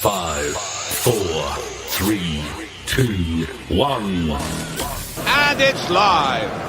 5, 4, 3, 2, 1. And it's live.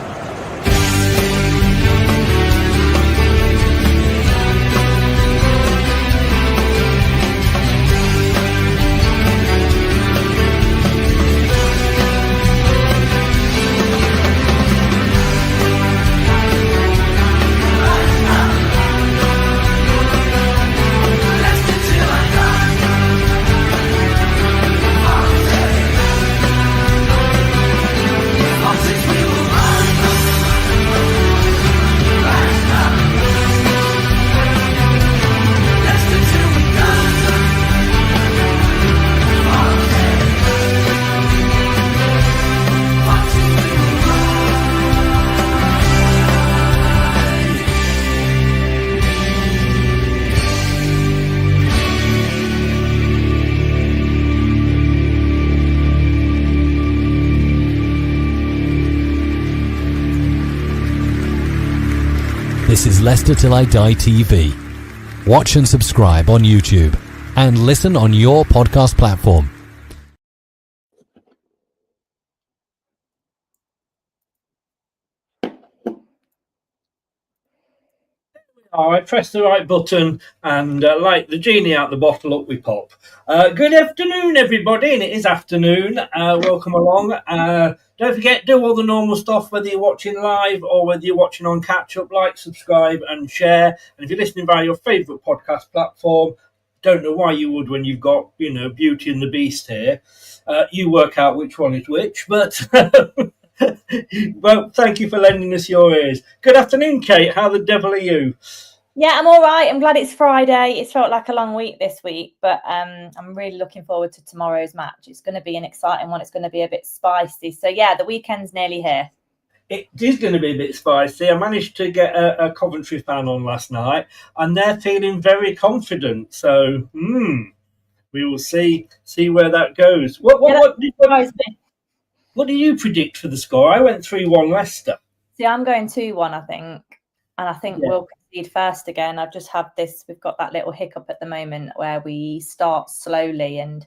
This is Leicester Till I Die TV. Watch and subscribe on YouTube and listen on your podcast platform. I press the right button and like the genie out the bottle, up we pop. Good afternoon, everybody, and it is afternoon. Welcome along. Don't forget, do all the normal stuff, whether you're watching live or whether you're watching on catch-up, like, subscribe and share. And if you're listening via your favourite podcast platform, don't know why you would when you've got, Beauty and the Beast here. You work out which one is which, but... Well, thank you for lending us your ears. Good afternoon, Kate. How the devil are you? Yeah, I'm all right. I'm glad it's Friday. It's felt like a long week this week, but I'm really looking forward to tomorrow's match. It's going to be an exciting one. It's going to be a bit spicy. So, yeah, the weekend's nearly here. It is going to be a bit spicy. I managed to get a Coventry fan on last night, and they're feeling very confident. So, we will see where that goes. What do you predict for the score? I went 3-1 Leicester. See, I'm going 2-1, I think. And I think we'll concede first again. I've just had this, we've got that little hiccup at the moment where we start slowly. And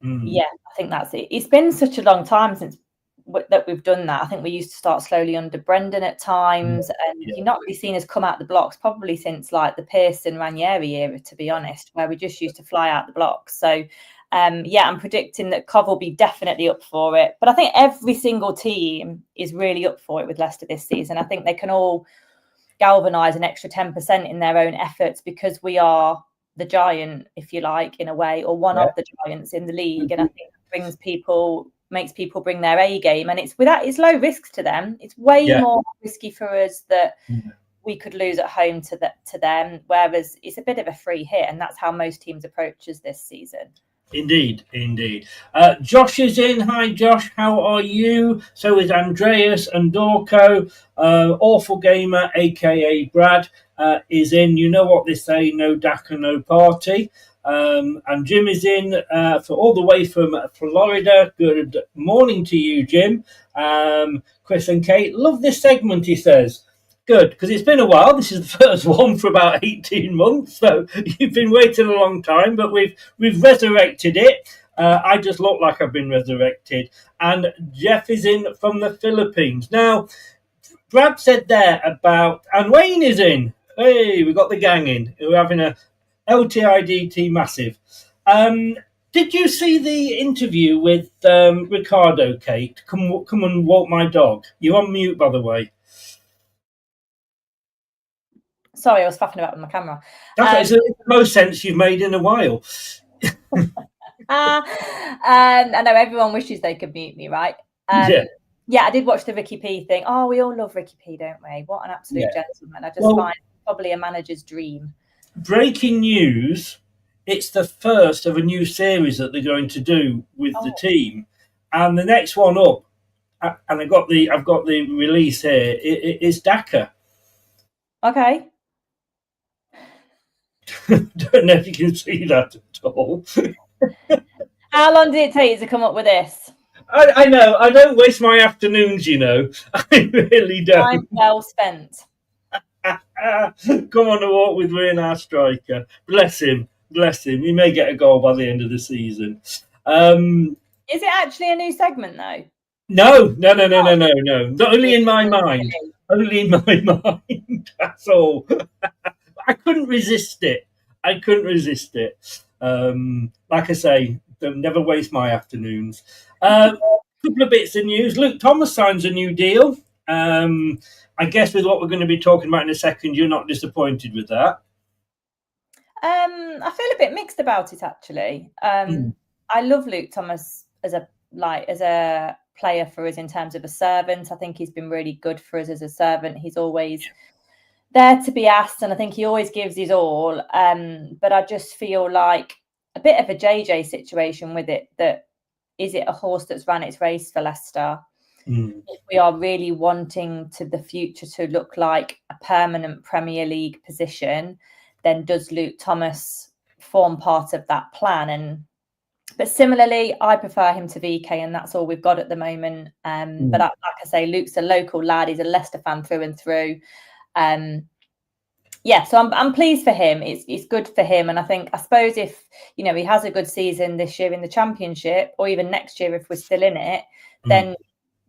I think that's it. It's been such a long time since that we've done that. I think we used to start slowly under Brendan at times. And you're not really seen us come out the blocks probably since like the Pearson Ranieri era, to be honest, where we just used to fly out the blocks. So, I'm predicting that Cov will be definitely up for it. But I think every single team is really up for it with Leicester this season. I think they can all galvanise an extra 10% in their own efforts because we are the giant, if you like, in a way, or one of the giants in the league. And I think it makes people bring their A game. And it's low risk to them. It's way more risky for us that we could lose at home to them, whereas it's a bit of a free hit. And that's how most teams approach us this season. Indeed. Josh is in. Hi, Josh. How are you? So is Andreas and Dorco. Awful Gamer, a.k.a. Brad, is in. You know what they say, no DACA, no party. And Jim is in for all the way from Florida. Good morning to you, Jim. Chris and Kate, love this segment, he says. Good, because it's been a while. This is the first one for about 18 months, so you've been waiting a long time, but we've resurrected it. I just look like I've been resurrected. And Jeff is in from the Philippines. Now, Brad said there about... And Wayne is in. Hey, we got the gang in. We're having a LTIDT massive. Did you see the interview with Ricardo, Kate? Come and walk my dog. You're on mute, by the way. Sorry, I was faffing about with my camera. That's the most sense you've made in a while. I know everyone wishes they could mute me, right? I did watch the Ricky P thing. Oh, we all love Ricky P, don't we? What an absolute gentleman. I just find probably a manager's dream. Breaking news, it's the first of a new series that they're going to do with the team. And the next one up, and I've got the release here, is DACA. Okay. Don't know if you can see that at all. How long did it take you to come up with this? I know. I don't waste my afternoons, I really don't. Time well spent. Come on a walk with me and our striker. Bless him. Bless him. He may get a goal by the end of the season. Is it actually a new segment though? No. Not only in my mind. Only in my mind. That's all. I couldn't resist it. Like I say, don't never waste my afternoons. Couple of bits of news. Luke Thomas signs a new deal. I guess with what we're going to be talking about in a second, you're not disappointed with that. I feel a bit mixed about it actually. I love Luke Thomas as a player for us in terms of a servant. I think he's been really good for us as a servant. He's always there to be asked, and I think he always gives his all. But I just feel like a bit of a JJ situation with it. That is it a horse that's ran its race for Leicester? If we are really wanting to the future to look like a permanent Premier League position, then does Luke Thomas form part of that plan? But similarly, I prefer him to VK, and that's all we've got at the moment. But like I say, Luke's a local lad. He's a Leicester fan through and through. So I'm pleased for him. It's good for him, and I suppose if he has a good season this year in the Championship, or even next year if we're still in it, then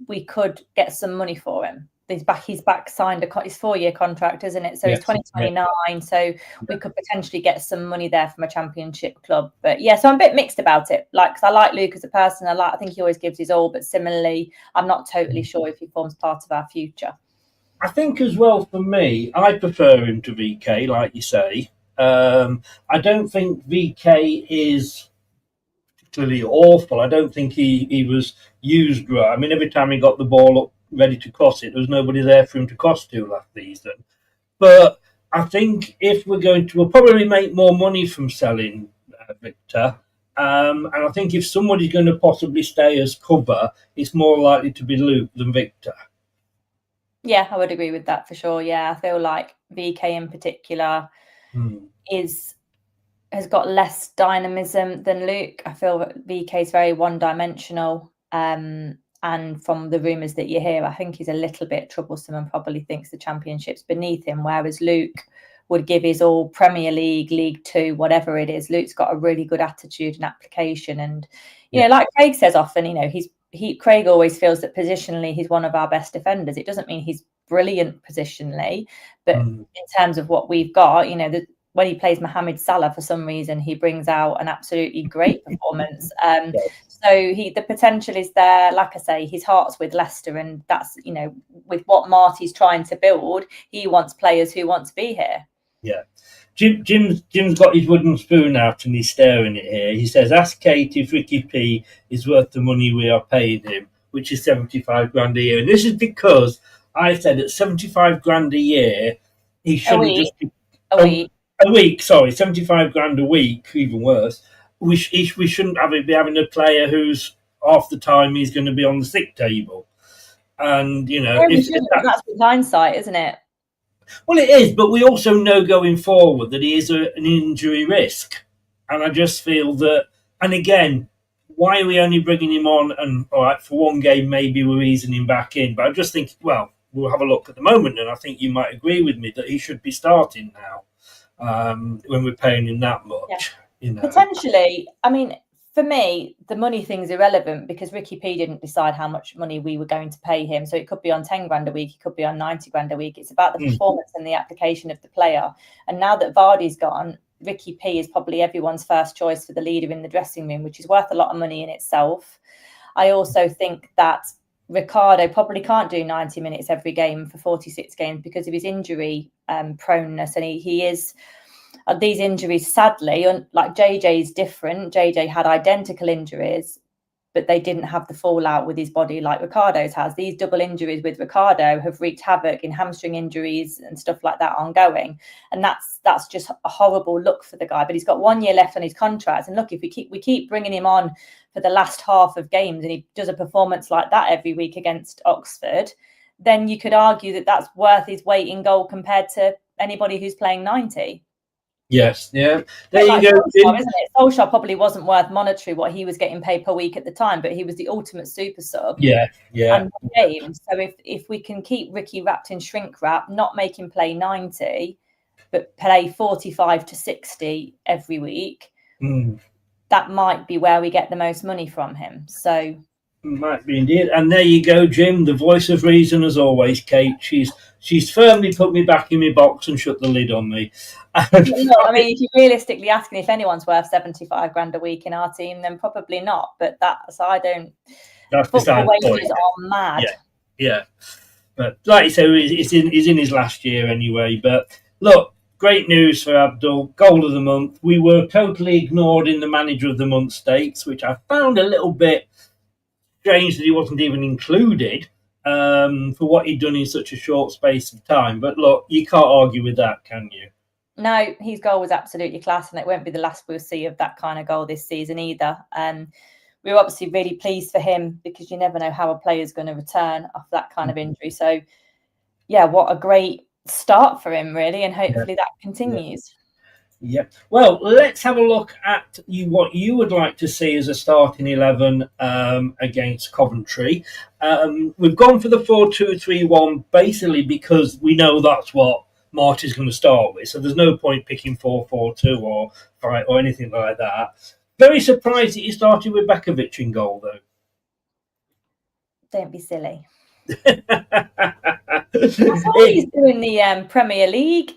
we could get some money for him. He's back signed his 4-year contract, isn't it? So it's 2029. So we could potentially get some money there from a Championship club. But so I'm a bit mixed about it. Because I like Luke as a person. I think he always gives his all. But similarly, I'm not totally sure if he forms part of our future. I think as well for me, I prefer him to VK, like you say. I don't think VK is particularly awful. I don't think he was used right. I mean, every time he got the ball up ready to cross it, there was nobody there for him to cross to last season. But I think if we'll probably make more money from selling Victor. And I think if somebody's going to possibly stay as cover, it's more likely to be Luke than Victor. Yeah, I would agree with that for sure. Yeah, I feel like VK in particular has got less dynamism than Luke. I feel that VK is very one-dimensional. And from the rumours that you hear, I think he's a little bit troublesome and probably thinks the Championship's beneath him, whereas Luke would give his all Premier League, League Two, whatever it is. Luke's got a really good attitude and application. And, like Craig says often, Craig always feels that positionally he's one of our best defenders. It doesn't mean he's brilliant positionally, but in terms of what we've got, when he plays Mohamed Salah, for some reason, he brings out an absolutely great performance. So the potential is there. Like I say, his heart's with Leicester, and that's, with what Marti's trying to build, he wants players who want to be here. Yeah. Jim's got his wooden spoon out and he's staring at it here. He says, ask Kate if Ricky P is worth the money we are paying him, which is 75 grand a year. And this is because I said at 75 grand a year, he shouldn't just be... A week, 75 grand a week, even worse. We shouldn't be having a player who's half the time he's going to be on the sick table. And, that's with hindsight, isn't it? Well, it is, but we also know going forward that he is an injury risk. And I just feel that, and again, why are we only bringing him on? And all right, for one game, maybe we're easing him back in. But I just think, well, we'll have a look at the moment, and I think you might agree with me that he should be starting now when we're paying him that much. Potentially, I mean, for me, the money thing's irrelevant because Ricky P didn't decide how much money we were going to pay him. So it could be on 10 grand a week, it could be on 90 grand a week. It's about the performance and the application of the player. And now that Vardy's gone, Ricky P is probably everyone's first choice for the leader in the dressing room, which is worth a lot of money in itself. I also think that Ricardo probably can't do 90 minutes every game for 46 games because of his injury proneness. And he is... these injuries, sadly, like JJ's different. JJ had identical injuries, but they didn't have the fallout with his body like Ricardo's has. These double injuries with Ricardo have wreaked havoc in hamstring injuries and stuff like that ongoing. And that's just a horrible look for the guy. But he's got 1 year left on his contract. And look, if we keep bringing him on for the last half of games and he does a performance like that every week against Oxford, then you could argue that that's worth his weight in gold compared to anybody who's playing 90. Yes, yeah. There you go. Solskjaer, isn't it? Solskjaer probably wasn't worth monetary what he was getting paid per week at the time, but he was the ultimate super sub. Yeah. And game. So if we can keep Ricky wrapped in shrink wrap, not make him play 90, but play 45 to 60 every week, that might be where we get the most money from him. So might be indeed. And there you go, Jim, the voice of reason as always, Kate. She's firmly put me back in my box and shut the lid on me. I mean, if you're realistically asking if anyone's worth 75 grand a week in our team, then probably not. But that's football wages are mad. Yeah. But like you say, he's in his last year anyway. But look, great news for Abdul. Goal of the month. We were totally ignored in the Manager of the Month stakes, which I found a little bit strange that he wasn't even included for what he'd done in such a short space of time. But look, you can't argue with that, can you? No, his goal was absolutely class, and it won't be the last we'll see of that kind of goal this season either. We were obviously really pleased for him because you never know how a player's going to return after that kind of injury. So, yeah, what a great start for him, really, and hopefully that continues. Yeah. Well, let's have a look at what you would like to see as a starting 11 against Coventry. We've gone for the 4-2-3-1 basically because we know that's what Marti's going to start with. So there's no point picking 4-4-2 or 5 or anything like that. Very surprised that you started with Bekovic in goal, though. Don't be silly. I saw he's doing the Premier League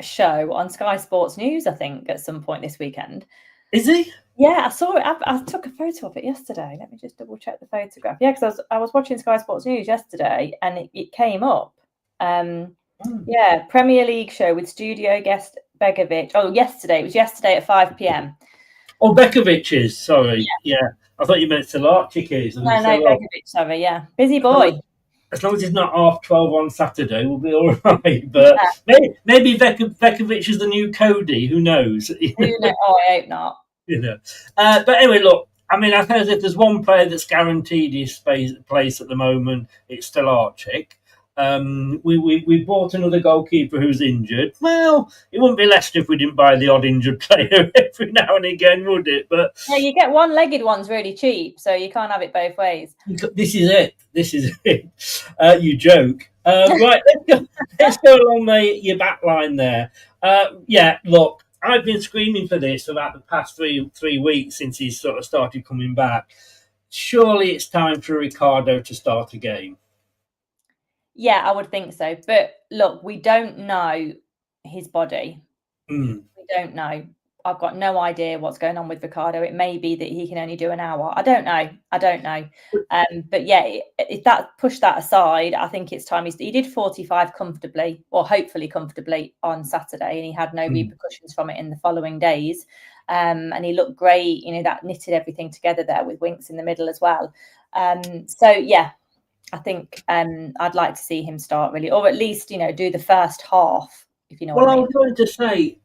show on Sky Sports News, I think, at some point this weekend. Is he? Yeah, I saw it. I took a photo of it yesterday. Let me just double check the photograph. Yeah, because I was watching Sky Sports News yesterday and it came up. Yeah, Premier League show with studio guest Begovic. Oh, yesterday. It was yesterday at 5 p.m. Oh, Bekovic is. Sorry. Yeah. I thought you meant Solarchik is. No, Begovic, sorry, yeah. Busy boy. As long as it's not 12:30 on Saturday, we'll be all right. But maybe Bekovic is the new Cody. Who knows? Oh, I hope not. But anyway, look. I mean, I think if there's one player that's guaranteed his place at the moment, it's Stolarczyk. We bought another goalkeeper who's injured. Well, it wouldn't be Leicester if we didn't buy the odd injured player every now and again, would it? But yeah, you get one-legged ones really cheap, so you can't have it both ways. This is it. You joke. Right, let's go along your back line there. Yeah, look, I've been screaming for this for about the past three weeks since he's sort of started coming back. Surely it's time for Ricardo to start a game. Yeah, I would think so. But look, we don't know his body. We don't know. I've got no idea what's going on with Ricardo. It may be that he can only do an hour. I don't know. But yeah, if push that aside, I think it's time. He did 45 comfortably, or hopefully comfortably, on Saturday, and he had no repercussions from it in the following days. And he looked great. That knitted everything together there with Winks in the middle as well. So yeah, I think I'd like to see him start really, or at least do the first half. If you know what I mean. Well, I was going to say.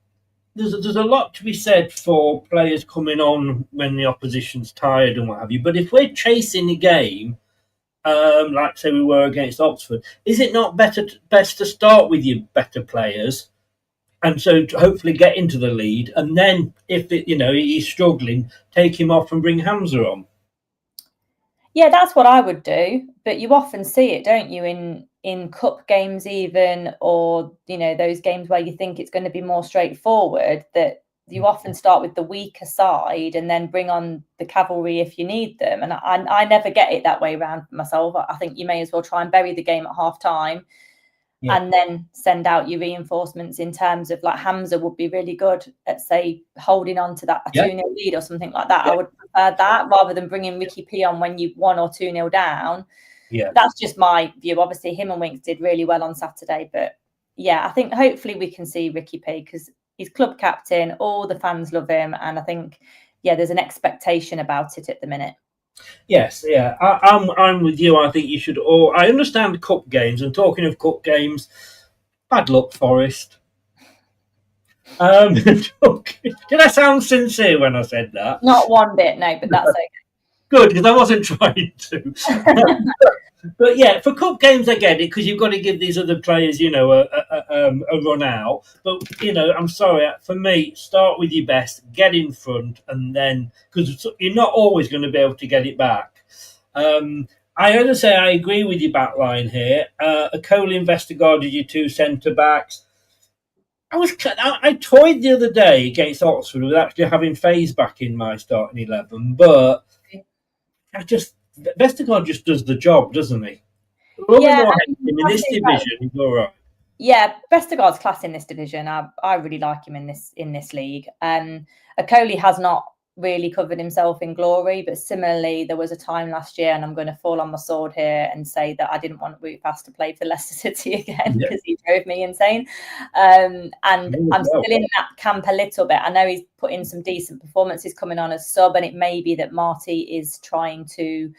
There's a lot to be said for players coming on when the opposition's tired and what have you. But if we're chasing a game, like say we were against Oxford, is it not best to start with your better players, and so to hopefully get into the lead, and then if he's struggling, take him off and bring Hamza on? Yeah, that's what I would do. But you often see it, don't you, in cup games even, or those games where you think it's going to be more straightforward, that you often start with the weaker side and then bring on the cavalry if you need them. And I never get it that way around myself. I think you may as well try and bury the game at half time and then send out your reinforcements. In terms of like Hamza would be really good at, say, holding on to that 2-0 lead or something like that. I would prefer that rather than bringing Ricky P on when you 1 or 2-0 down. Yeah, that's just my view. Obviously, him and Winks did really well on Saturday. But yeah, I think hopefully we can see Ricky P because he's club captain. All the fans love him. And I think, there's an expectation about it at the minute. Yes, yeah, I'm with you. I think you should all. I understand cup games, and talking of cup games, bad luck, Forest. Did I sound sincere when I said that? Not one bit, no, but that's okay. Good, because I wasn't trying to. But yeah, for cup games, I get it because you've got to give these other players, a run out. But I'm sorry, for me, start with your best, get in front, and then because you're not always going to be able to get it back. I have to say, I agree with your back line here. Colin Vestergaard is your two centre backs. I toyed the other day against Oxford with actually having Faze back in my starting 11, but Vestergaard just does the job, doesn't he? Yeah, in this division, he's all right. Yeah, Vestergaard's class in this division. I really like him in this league. Okoli has not really covered himself in glory, but similarly, there was a time last year, and I'm going to fall on my sword here and say that I didn't want Root-Pass to play for Leicester City again because he drove me insane. And I'm still in that camp a little bit. I know he's put in some decent performances coming on as sub, and it may be that Marti is trying to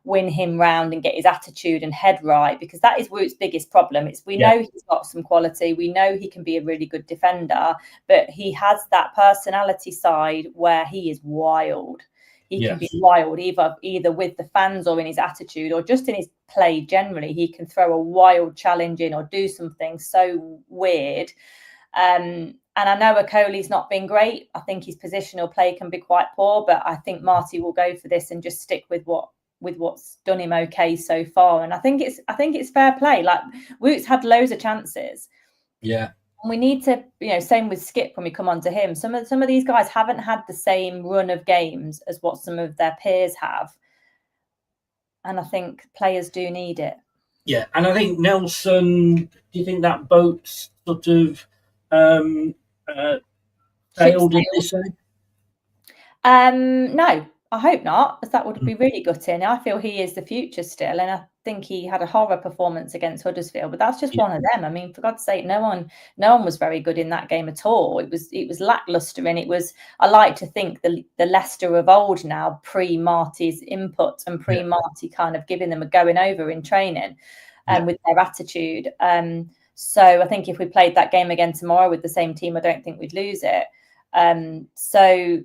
win him round and get his attitude and head right, because that is Root's biggest problem. We know he's got some quality, we know he can be a really good defender, but he has that personality side where he is wild. He can be wild either with the fans or in his attitude or just in his play generally. He can throw a wild challenge in or do something so weird. And I know Okoli's not been great. I think his positional play can be quite poor, but I think Marti will go for this and just stick with what's done him okay so far. And I think it's fair play. Like, Woot's had loads of chances. Yeah. And we need to, same with Skip when we come on to him. Some of these guys haven't had the same run of games as what some of their peers have. And I think players do need it. Yeah, and I think Nelson, do you think that boat's sort of sailed in this way? No. I hope not, as that would be really gutting. I feel he is the future still, and I think he had a horror performance against Huddersfield, but that's just one of them. I mean, for God's sake, no one was very good in that game at all. It was lackluster, and it was. I like to think the Leicester of old now, pre Marti's input and pre Marti kind of giving them a going over in training, with their attitude. So I think if we played that game again tomorrow with the same team, I don't think we'd lose it. So.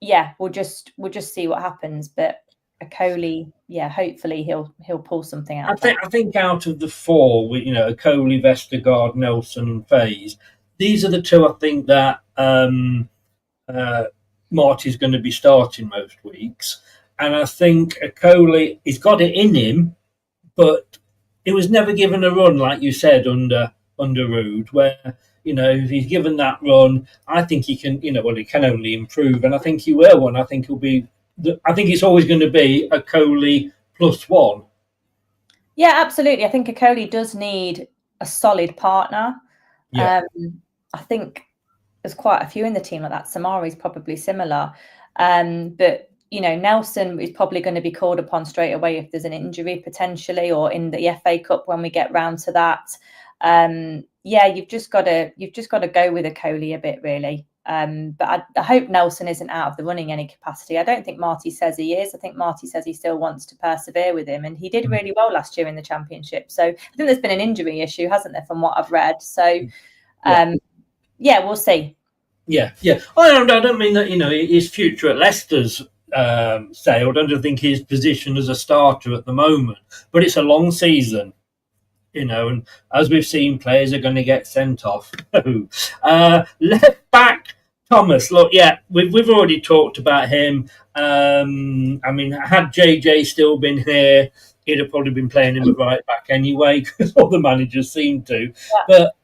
Yeah, we'll just see what happens. But Okoli, hopefully he'll pull something out. I think out of the four, Okoli, Vestergaard, Nelson, and Faze, these are the two I think that Marti's going to be starting most weeks. And I think Okoli, he's got it in him, but it was never given a run, like you said, under Rood, where. If he's given that run, I think he can, he can only improve. And I think he will. And I think I think it's always going to be Okoli +1. Yeah, absolutely. I think Okoli does need a solid partner. Yeah. I think there's quite a few in the team like that. Samari's probably similar. But, Nelson is probably going to be called upon straight away if there's an injury potentially, or in the FA Cup when we get round to that. You've just got to go with Okoli a bit, really. But I hope Nelson isn't out of the running any capacity. I don't think Marti says he is. I think Marti says he still wants to persevere with him, and he did really well last year in the Championship. So I think there's been an injury issue, hasn't there, from what I've read? So, we'll see. Yeah. I don't mean that his future at Leicester's sailed. I don't think his position as a starter at the moment, but it's a long season. And as we've seen, players are going to get sent off. Left back, Thomas. Look, we've already talked about him. Had JJ still been here, he'd have probably been playing him at right back anyway, because all the managers seem to. Yeah. But,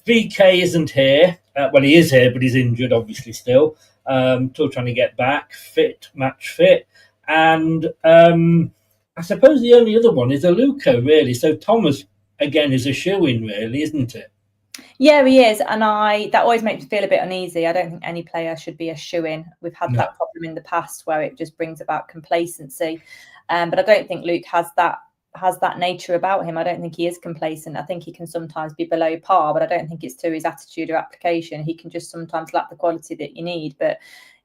VK isn't here. He is here, but he's injured, obviously, still. Still trying to get back, match fit. And... I suppose the only other one is Aluko, really. So Thomas, again, is a shoo-in, really, isn't it? Yeah, he is. And that always makes me feel a bit uneasy. I don't think any player should be a shoo-in. We've had that problem in the past where it just brings about complacency. But I don't think Luke has that nature about him. I don't think he is complacent. I think he can sometimes be below par, but I don't think it's to his attitude or application. He can just sometimes lack the quality that you need. But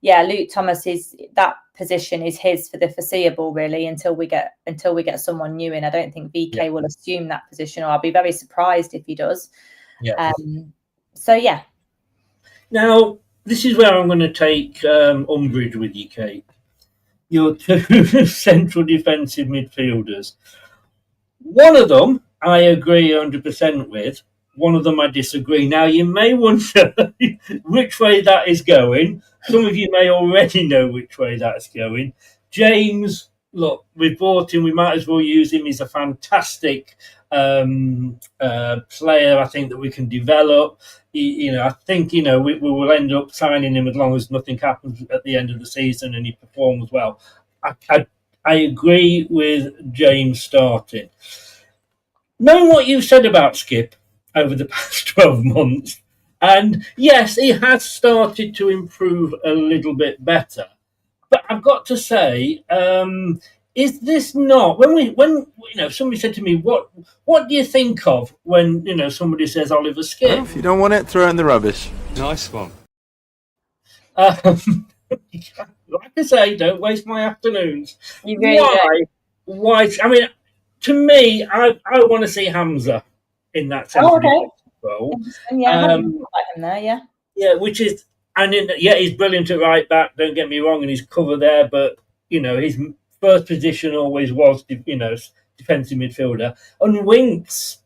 Luke Thomas, that position is his for the foreseeable, really, until we get someone new in. I don't think VK will assume that position, or I'll be very surprised if he does. Yeah. Now, this is where I'm going to take umbrage with you, Kate. Your two central defensive midfielders. One of them I agree 100% with. One of them I disagree. Now, you may wonder which way that is going. Some of you may already know which way that's going. James look, we bought him. We might as well use him. He's a fantastic player. I think that we can develop. I think we will end up signing him as long as nothing happens at the end of the season and he performs well. I agree with James starting. Knowing what you said about Skip over the past 12 months, and yes, he has started to improve a little bit better. But I've got to say, is this not when somebody said to me, what do you think of when somebody says Oliver Skip? Well, if you don't want it, throw it in the rubbish. Nice one. Like I say, don't waste my afternoons. You really Why? I mean, to me, I want to see Hamza in that sense. Oh, okay. Role. Yeah, I like him there. Yeah. Yeah, which is, and he's brilliant at right back. Don't get me wrong, and he's cover there, but his first position always was, defensive midfielder. And Winks,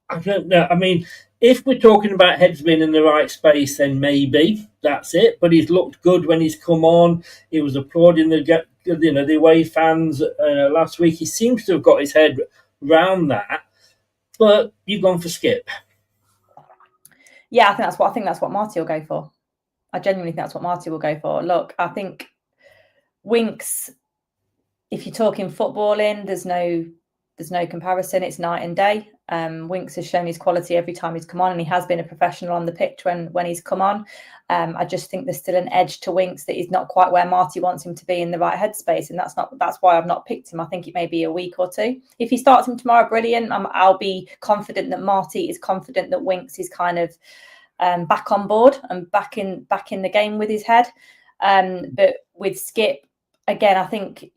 I don't know. I mean, if we're talking about heads being in the right space, then maybe that's it. But he's looked good when he's come on. He was applauding the away fans last week. He seems to have got his head round that. But you've gone for Skip. Yeah, I think that's what Marti will go for. I genuinely think that's what Marti will go for. Look, I think Winks, if you're talking footballing, there's no comparison. It's night and day. Winks has shown his quality every time he's come on, and he has been a professional on the pitch when he's come on. I just think there's still an edge to Winks that he's not quite where Marti wants him to be in the right headspace, and that's why I've not picked him. I think it may be a week or two. If he starts him tomorrow, brilliant. I'll be confident that Marti is confident that Winks is kind of back on board and back in the game with his head. But with Skip, again, I think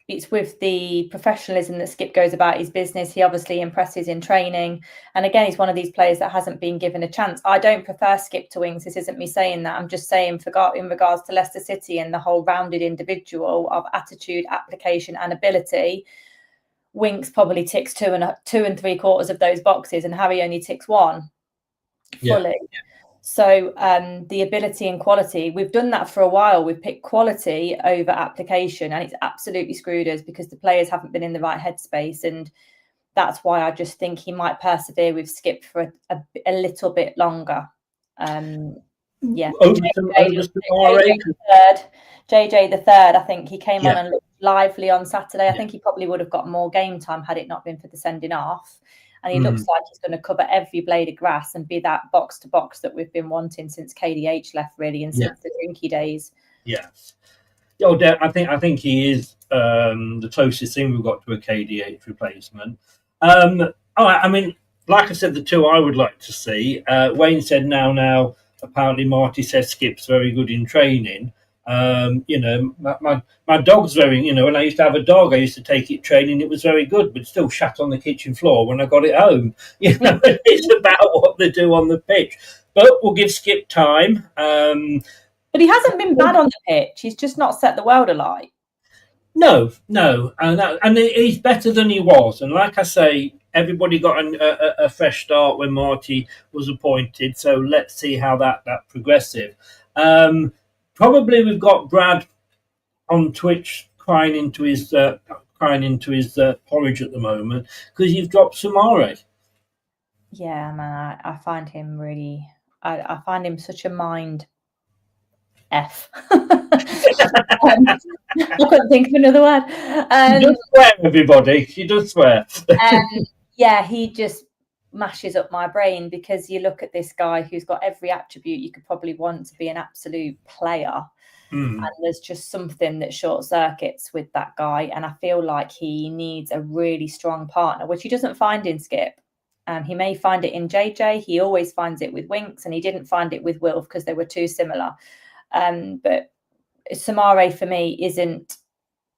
it's with the professionalism that Skip goes about his business. He obviously impresses in training. And again, he's one of these players that hasn't been given a chance. I don't prefer Skip to Winks. This isn't me saying that. I'm just saying in regards to Leicester City and the whole rounded individual of attitude, application and ability, Winks probably ticks 2 3/4 of those boxes and Harry only ticks 1 fully. Yeah. So the ability and quality, we've done that for a while. We've picked quality over application, and it's absolutely screwed us because the players haven't been in the right headspace. And that's why I just think he might persevere with Skip for a little bit longer. JJ the third, I think he came on and looked lively on Saturday. I think he probably would have got more game time had it not been for the sending off. And he looks like he's going to cover every blade of grass and be that box to box that we've been wanting since KDH left, really, and since the Drinky days. Yes. Oh, I think he is the closest thing we've got to a KDH replacement. I mean, like I said, the two I would like to see. Wayne said now. Apparently, Marti says Skip's very good in training. My dog's very, when I used to have a dog, I used to take it training. It was very good, but still shat on the kitchen floor when I got it home. It's about what they do on the pitch. But we'll give Skip time. But he hasn't been bad on the pitch. He's just not set the world alight. No, and he's better than he was. And like I say, everybody got a fresh start when Marti was appointed. So let's see how that progressive. Probably we've got Brad on Twitch crying into his porridge at the moment because you've dropped Samare. Yeah, man, I find him really. I find him such a mind F. I couldn't think of another word. She does swear, everybody. She does swear. Yeah, he just mashes up my brain because you look at this guy who's got every attribute you could probably want to be an absolute player. And there's just something that short circuits with that guy. And I feel like he needs a really strong partner, which he doesn't find in Skip. He may find it in JJ. He always finds it with Winks, and he didn't find it with Wilf because they were too similar. But Samare, for me, isn't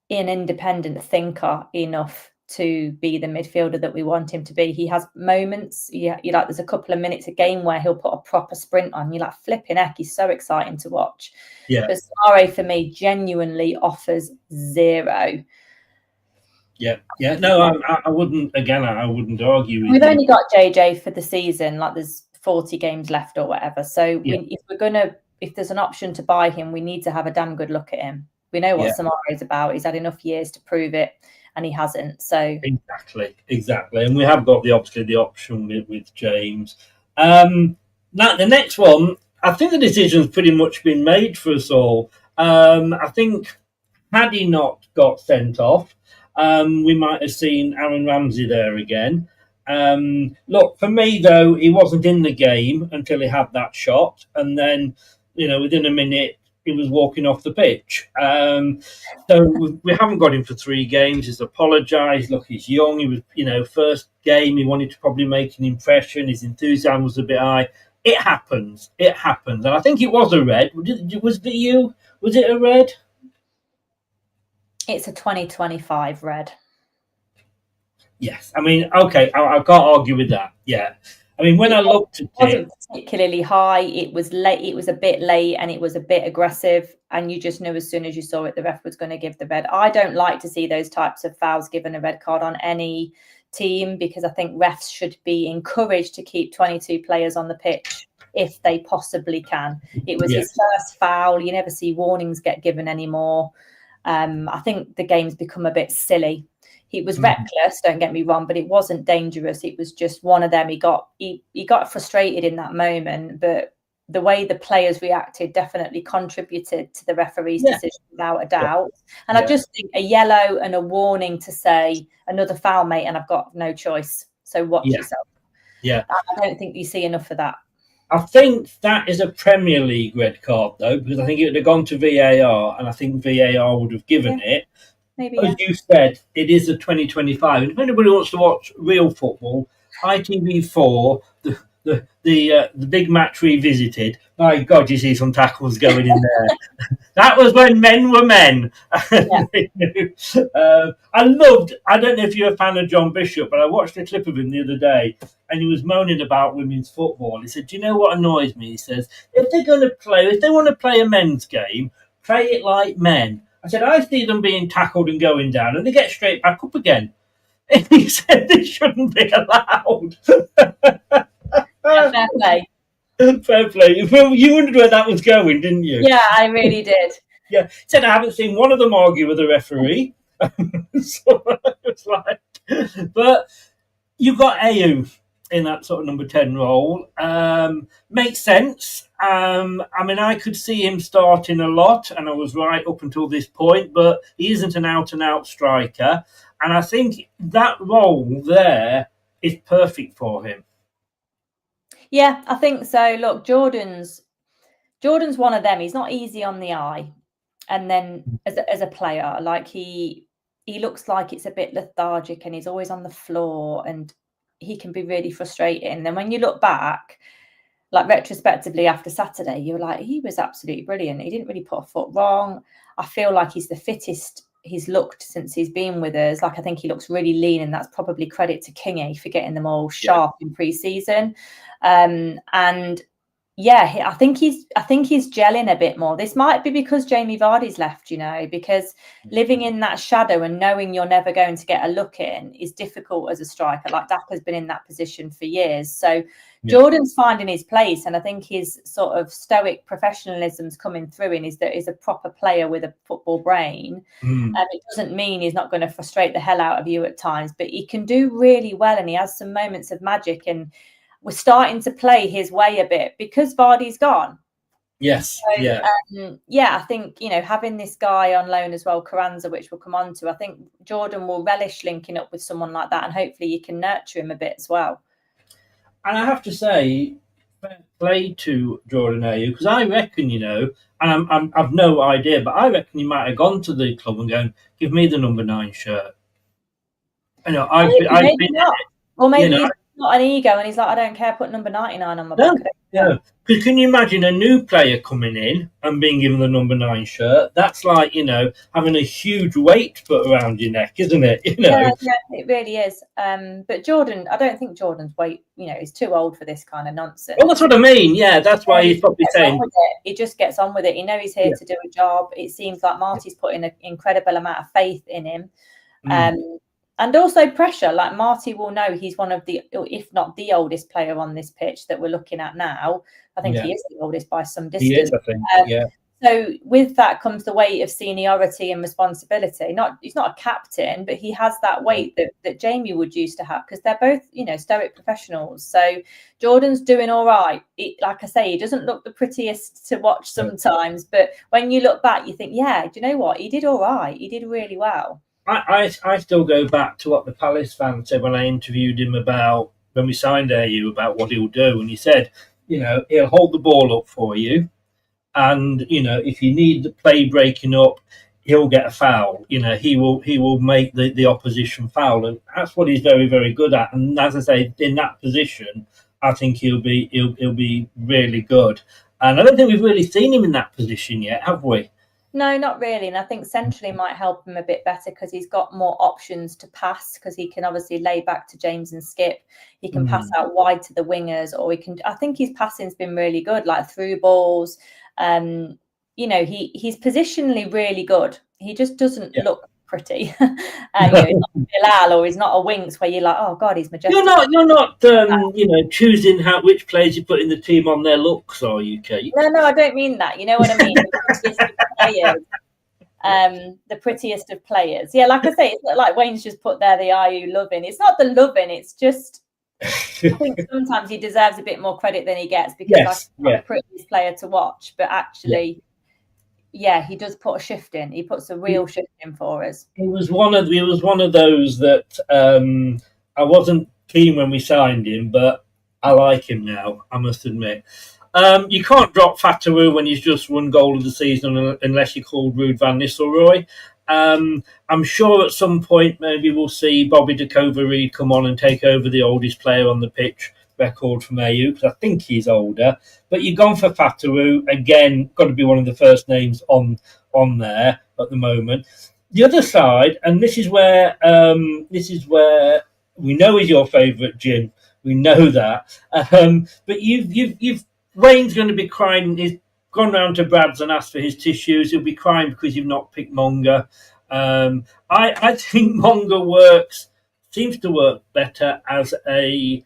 an independent thinker enough to be the midfielder that we want him to be. He has moments. There's a couple of minutes a game where he'll put a proper sprint on. You're like, flipping heck, he's so exciting to watch. Yeah. But Samare, for me, genuinely offers zero. Yeah. No, I wouldn't. Again, I wouldn't argue. We've only got JJ for the season. Like, there's 40 games left or whatever. So if there's an option to buy him, we need to have a damn good look at him. We know what Samara is about. He's had enough years to prove it, and he hasn't. So exactly. And we have got the option with James. Now the next one, I think the decision's pretty much been made for us all. I think had he not got sent off, we might have seen Aaron Ramsey there again. Look, for me though, he wasn't in the game until he had that shot, and then within a minute he was walking off the pitch. So we haven't got him for 3 games. He's apologised. Look, he's young. He was, first game, he wanted to probably make an impression. His enthusiasm was a bit high. It happens. And I think it was a red. Was it you? Was it a red? It's a 2025 red. Yes. I mean, okay, I can't argue with that. Yeah. I mean, when I looked at it, wasn't particularly high. It was late. It was a bit late, and it was a bit aggressive. And you just knew as soon as you saw it, the ref was going to give the red. I don't like to see those types of fouls given a red card on any team, because I think refs should be encouraged to keep 22 players on the pitch if they possibly can. It was his first foul. You never see warnings get given anymore. I think the game's become a bit silly. He was reckless, don't get me wrong, but it wasn't dangerous. It was just one of them. He got frustrated in that moment, but the way the players reacted definitely contributed to the referee's decision without a doubt. And I just think a yellow and a warning to say another foul, mate, and I've got no choice. So watch yourself. Yeah. I don't think you see enough of that. I think that is a Premier League red card, though, because I think it would have gone to VAR, and I think VAR would have given it. Maybe, as you said, it is a 2025. And if anybody wants to watch real football, ITV4, the big match revisited. My God, you see some tackles going in there. That was when men were men. I don't know if you're a fan of John Bishop, but I watched a clip of him the other day, and he was moaning about women's football. He said, "Do you know what annoys me?" He says, if they want to play a men's game, play it like men. I said, I see them being tackled and going down, and they get straight back up again. And he said they shouldn't be allowed. Fair play. Fair play. Well, you wondered where that was going, didn't you? Yeah, I really did. Yeah. He said, I haven't seen one of them argue with a referee. So it's like, but you've got Ayew in that sort of number 10 role. Makes sense. I mean, I could see him starting a lot, and I was right up until this point, but he isn't an out-and-out striker. And I think that role there is perfect for him. Yeah, I think so. Look, Jordan's one of them. He's not easy on the eye. And then as a player, like he looks like it's a bit lethargic, and he's always on the floor, and he can be really frustrating. And then when you look back, like retrospectively after Saturday, you're like, he was absolutely brilliant. He didn't really put a foot wrong. I feel like he's the fittest he's looked since he's been with us. Like, I think he looks really lean, and that's probably credit to Kingy for getting them all sharp in pre-season. And yeah, I think he's gelling a bit more. This might be because Jamie Vardy's left, because living in that shadow and knowing you're never going to get a look in is difficult as a striker. Like, Daka's been in that position for years. So Jordan's finding his place, and I think his sort of stoic professionalism's coming through in is that he's a proper player with a football brain. It doesn't mean he's not going to frustrate the hell out of you at times, but he can do really well, and he has some moments of magic, and we're starting to play his way a bit because Vardy's gone. Yes. So, I think, having this guy on loan as well, Carranza, which we'll come on to, I think Jordan will relish linking up with someone like that, and hopefully you can nurture him a bit as well. And I have to say, fair play to Jordan Ayew, because I reckon, and I've no idea, but I reckon he might have gone to the club and gone, give me the number 9 shirt. I've been not. Or maybe he's not an ego, and he's like, I don't care, put number 99 on my back. Yeah. Because can you imagine a new player coming in and being given the number 9 shirt? That's like, having a huge weight put around your neck, isn't it? Yeah, it really is. But Jordan, I don't think Jordan's weight, is too old for this kind of nonsense. Well, that's what I mean. Yeah, that's why he's probably saying. He just gets on with it. He's here to do a job. It seems like Marti's putting an incredible amount of faith in him. And also pressure, like Marti will know he's one of the, if not the oldest player on this pitch that we're looking at now. I think he is the oldest by some distance. He is, I think, so with that comes the weight of seniority and responsibility. He's not a captain, but he has that weight that Jamie would used to have, because they're both, stoic professionals. So Jordan's doing all right. Like I say, he doesn't look the prettiest to watch sometimes, but when you look back, you think, yeah, do you know what? He did all right. He did really well. I still go back to what the Palace fan said when I interviewed him about when we signed AU, about what he'll do, and he said, he'll hold the ball up for you. And, if you need the play breaking up, he'll get a foul. He will make the opposition foul. And that's what he's very, very good at. And as I say, in that position, I think he'll be really good. And I don't think we've really seen him in that position yet, have we? No, not really. And I think centrally might help him a bit better, because he's got more options to pass, because he can obviously lay back to James and Skip. He can pass out wide to the wingers, or I think his passing's been really good, like through balls. He's positionally really good. He just doesn't look pretty. He's not Bilal, or he's not a Winks where you're like, oh God, he's majestic. You're not choosing which players you put in the team on their looks, are you, Kate? No, I don't mean that. You know what I mean? The prettiest of players. Yeah, like I say, it's not like Wayne's just put there the IU loving. It's not the loving, it's just I think sometimes he deserves a bit more credit than he gets, because he's the prettiest player to watch. But actually, he does put a shift in. He puts a real shift in for us. He was one of those that I wasn't keen when we signed him, but I like him now, I must admit. You can't drop Fatawu when he's just won goal of the season unless you're called Ruud van Nistelrooy. I'm sure at some point maybe we'll see Bobby de Coventry come on and take over the oldest player on the pitch record from AU, because I think he's older. But you've gone for Fatawu again. Got to be one of the first names on there at the moment. The other side, and this is where we know is your favourite gin. We know that, but you've Wayne's going to be crying. He's gone round to Brad's and asked for his tissues. He'll be crying because you've not picked Monga. I think Monga seems to work better as a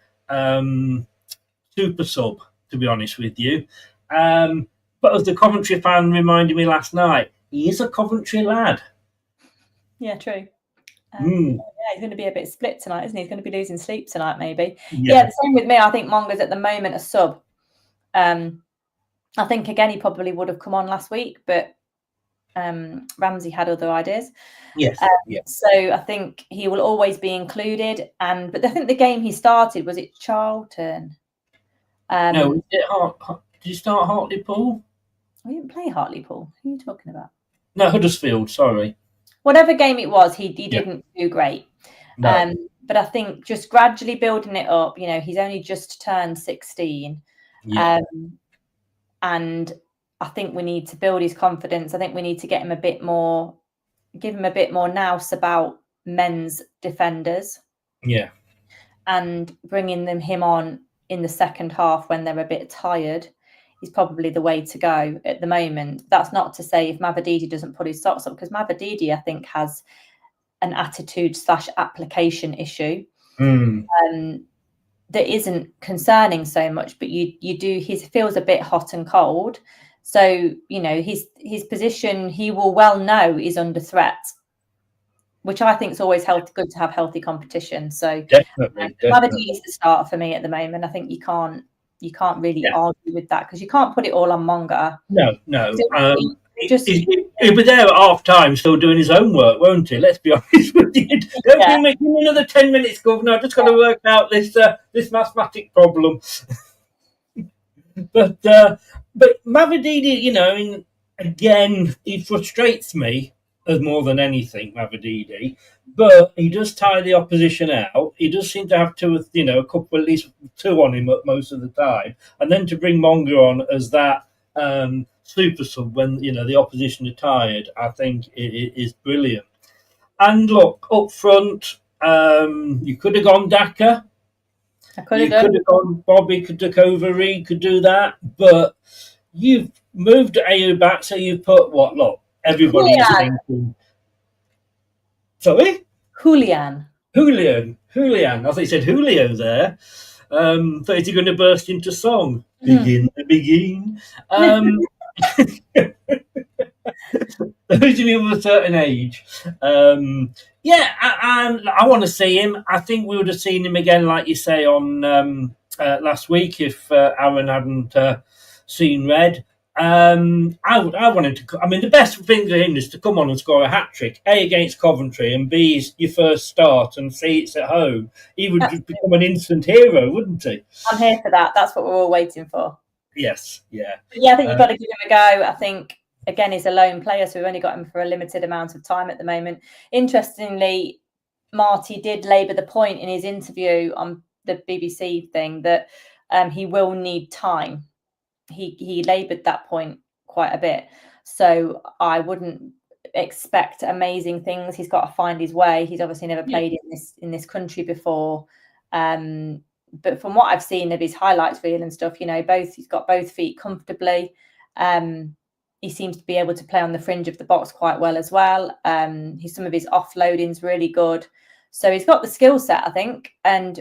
super sub, to be honest with you. But as the Coventry fan reminded me last night, he is a Coventry lad. Yeah, true. He's going to be a bit split tonight, isn't he? He's going to be losing sleep tonight, maybe. Yeah, the same with me. I think Monga's at the moment a sub. I think, again, he probably would have come on last week, but Ramsey had other ideas. Yes. So I think he will always be included. But I think the game he started, was it Charlton? No, did you start Hartlepool? We didn't play Hartlepool. Who are you talking about? No, Huddersfield, sorry. Whatever game it was, he didn't do great. No. But I think just gradually building it up, he's only just turned 16. Yeah. And I think we need to build his confidence. I think we need to give him a bit more nous about men's defenders. Yeah. And bringing him on in the second half when they're a bit tired is probably the way to go at the moment. That's not to say if Mavididi doesn't put his socks up, because Mavididi, I think, has an attitude/application issue. That isn't concerning so much, but he feels a bit hot and cold. So, his position, he will well know, is under threat, which I think is always good to have healthy competition. So definitely. Mavididi is the starter for me at the moment. I think you can't really argue with that, because you can't put it all on Monga. No. He'll be there at half time still doing his own work, won't he? Let's be honest with you. Don't give me another 10 minutes, Governor. I've just got to work out this mathematic problem. But Mavididi, again, he frustrates me as more than anything, Mavididi. But he does tire the opposition out. He does seem to have a couple, at least two on him at most of the time. And then to bring Monga on as that super sub when the opposition are tired, I think it is brilliant. And look, up front, you could have gone Daka. You could have gone Bobby de Coventry, could do that, but you've moved AU back, so you've put everybody is thinking. Sorry? Julian. I thought you said Julio there. Thought you're going to burst into song. Begin. Those of you of a certain age. And I want to see him. I think we would have seen him again, like you say, on last week if Aaron hadn't seen red. I want him to. I mean, the best thing for him is to come on and score a hat trick, A, against Coventry, and B, is your first start, and C, it's at home. He would become an instant hero, wouldn't he? I'm here for that. That's what we're all waiting for. Yes, yeah. But yeah, I think you've got to give him a go. I think, again, he's a lone player, so we've only got him for a limited amount of time at the moment. Interestingly, Marty did labour the point in his interview on the BBC thing that he will need time. He laboured that point quite a bit. So I wouldn't expect amazing things. He's got to find his way. He's obviously never played in this country before. But from what I've seen of his highlights reel and stuff, he's got both feet comfortably. He seems to be able to play on the fringe of the box quite well as well. Some of his offloading's really good. So he's got the skill set, I think. And,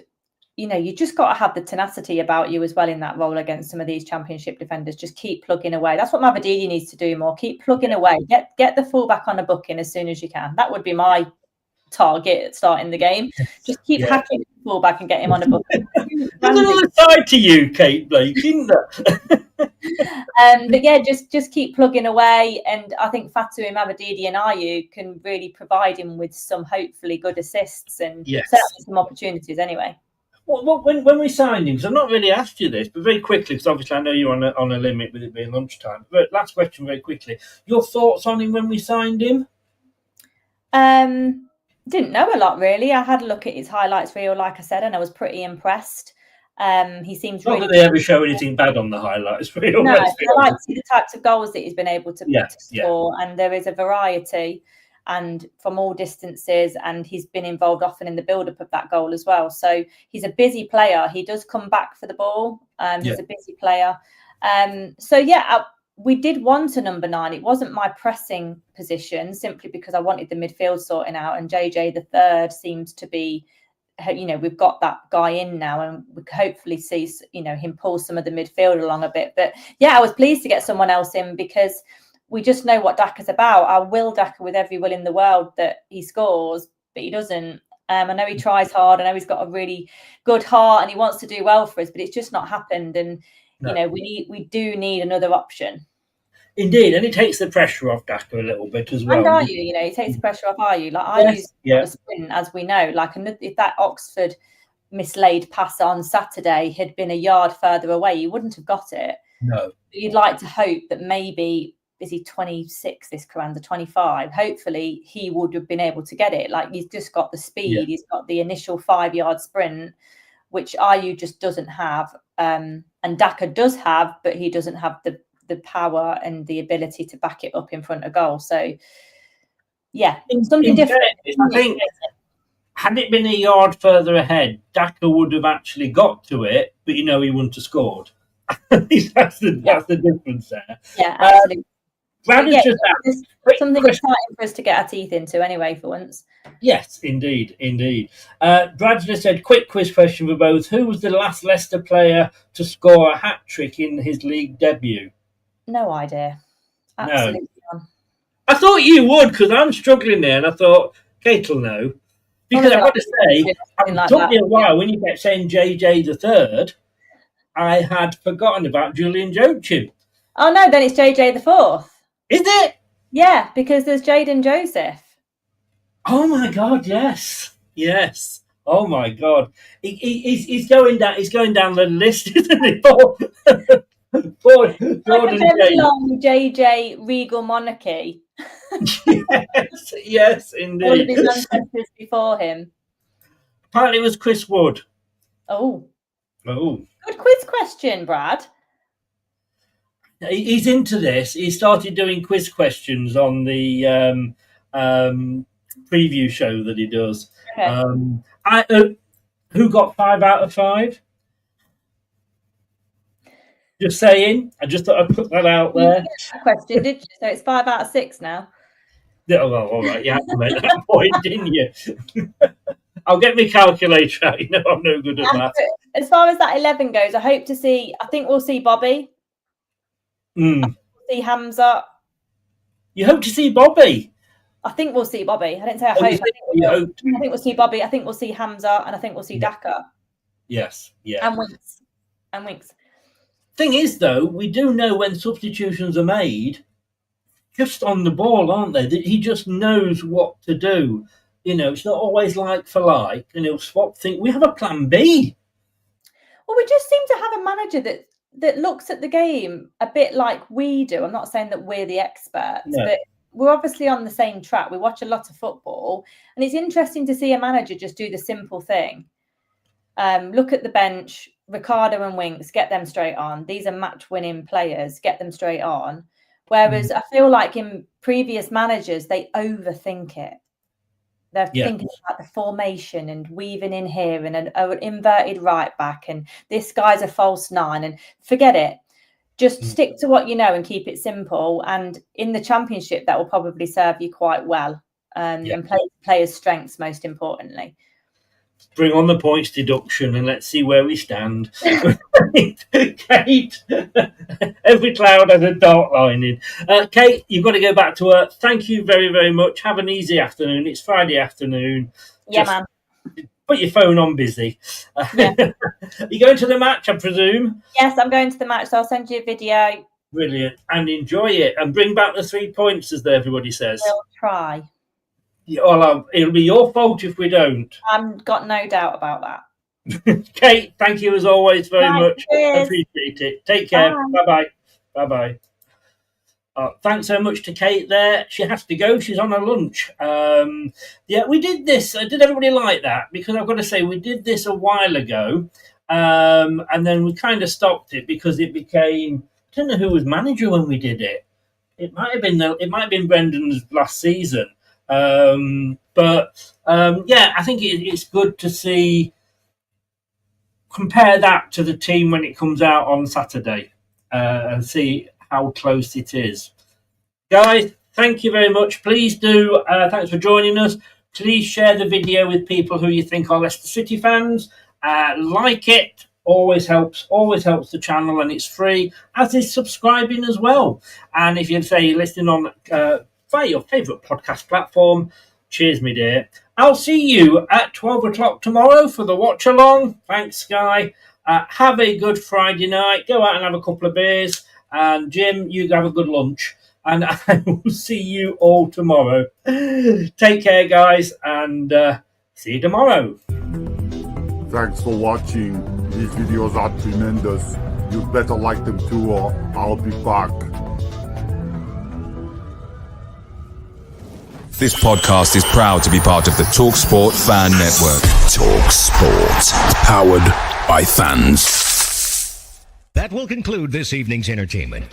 you just got to have the tenacity about you as well in that role against some of these Championship defenders. Just keep plugging away. That's what Mavadidi needs to do more. Keep plugging away. Get the fullback on a booking as soon as you can. That would be my target at starting the game. Just keep hacking the fullback and get him on a booking. There's another side to you, Kate Blake, isn't there? But yeah, just keep plugging away, and I think Fatu, Mavadidi and Ayew can really provide him with some hopefully good assists and certainly some opportunities anyway. Well, when we signed him, because I've not really asked you this, but very quickly, because obviously I know you're on a limit with it being lunchtime. But last question, very quickly, your thoughts on him when we signed him? Didn't know a lot really. I had a look at his highlights reel, like I said, and I was pretty impressed. He seems not really. That they ever show anything bad on the highlights reel. No, I like to see the types of goals that he's been able to score, and there is a variety, and from all distances, and he's been involved often in the build-up of that goal as well. So he's a busy player. He does come back for the ball. He's a busy player. We did want a number 9. It wasn't my pressing position simply because I wanted the midfield sorting out, and JJ the third seems to be, we've got that guy in now, and we could hopefully see, him pull some of the midfield along a bit. But yeah, I was pleased to get someone else in because we just know what Daka's about. I will Daka with every will in the world that he scores, but he doesn't. I know he tries hard. I know he's got a really good heart and he wants to do well for us, but it's just not happened. And we do need another option. Indeed, and it takes the pressure off Daka a little bit as well. And Ayew, he takes the pressure off Ayew. Like Ayew's a sprint, as we know. Like if that Oxford mislaid pass on Saturday had been a yard further away, you wouldn't have got it. No. You'd like to hope that maybe, is he 26, this Carranza, 25? Hopefully he would have been able to get it. Like he's just got the speed. He's got the initial 5-yard sprint, which Ayew just doesn't have. And Daka does have, but he doesn't have the power and the ability to back it up in front of goal. So, something different. I think, had it been a yard further ahead, Daka would have actually got to it, but he wouldn't have scored. that's the difference there. Yeah, absolutely. Something exciting for us to get our teeth into anyway, for once. Yes, indeed. Brad just said, quick quiz question for both. Who was the last Leicester player to score a hat-trick in his league debut? No idea. Absolutely none. I thought you would, because I'm struggling there, and I thought Kate will know. Because I have to say, it took me a while when you kept saying JJ the third. I had forgotten about Julian Joachim. Oh no, then it's JJ the fourth. Is it? Yeah, because there's Jayden Joseph. Oh my God, yes. Oh my God, he's going down. He's going down the list, isn't he? For Jordan long JJ Regal monarchy. yes, indeed. All of his ancestors before him. Apparently, it was Chris Wood. Oh, good quiz question, Brad. He's into this. He started doing quiz questions on the preview show that he does. Okay. Who got 5 out of 5? Just saying. I just thought I'd put that out there. That question, did you? So it's 5 out of 6 now. Oh, well, all right. You had to make that point, didn't you? I'll get my calculator out. I'm no good at math. As far as that 11 goes, I think we'll see Bobby. see Hamza. You hope to see Bobby? I think we'll see Bobby. I didn't say I hope. I think we'll see Bobby. I think we'll see Hamza, and I think we'll see Daka. Yes, yeah. And Winks. Thing is, though, we do know when substitutions are made, just on the ball, aren't they? He just knows what to do. It's not always like for like, and he'll swap things. We have a plan B. Well, we just seem to have a manager that looks at the game a bit like we do. I'm not saying that we're the experts, but we're obviously on the same track. We watch a lot of football, and it's interesting to see a manager just do the simple thing. Look at the bench, Ricardo and Winks, get them straight on. These are match-winning players, get them straight on. Whereas I feel like in previous managers, they overthink it. They're thinking about the formation and weaving in here and an inverted right back, and this guy's a false nine, and forget it. Just stick to what you know and keep it simple. And in the Championship, that will probably serve you quite well. And play players' strengths, most importantly. Bring on the points deduction and let's see where we stand. Kate, every cloud has a dark line in. Kate, you've got to go back to work. Thank you very, very much. Have an easy afternoon. It's Friday afternoon. Yeah, man. Put your phone on busy. Yeah. You going to the match, I presume? Yes, I'm going to the match, so I'll send you a video. Brilliant. And enjoy it. And bring back the 3 points, as everybody says. We'll try. Well, it'll be your fault if we don't. I've got no doubt about that. Kate, thank you as always very much. Cheers. Appreciate it. Take care. Bye. Bye-bye. Thanks so much to Kate there. She has to go. She's on her lunch. We did this. Did everybody like that? Because I've got to say, we did this a while ago. And then we kind of stopped it because it became... I don't know who was manager when we did it. It might have been Brendan's last season. I think it's good to see, compare that to the team when it comes out on Saturday and see how close it is. Guys, thank you very much. Please do, thanks for joining us. Please share the video with people who you think are Leicester City fans. Like it. Always helps the channel, and it's free, as is subscribing as well. And if you say you're listening on via your favourite podcast platform, cheers, me dear. I'll see you at 12 o'clock tomorrow for the watch along. Thanks, Guy. Have a good Friday night. Go out and have a couple of beers. And Jim, you have a good lunch. And I will see you all tomorrow. Take care, guys, and see you tomorrow. Thanks for watching. These videos are tremendous. You better like them too, or I'll be back. This podcast is proud to be part of the TalkSport Fan Network. TalkSport. Powered by fans. That will conclude this evening's entertainment.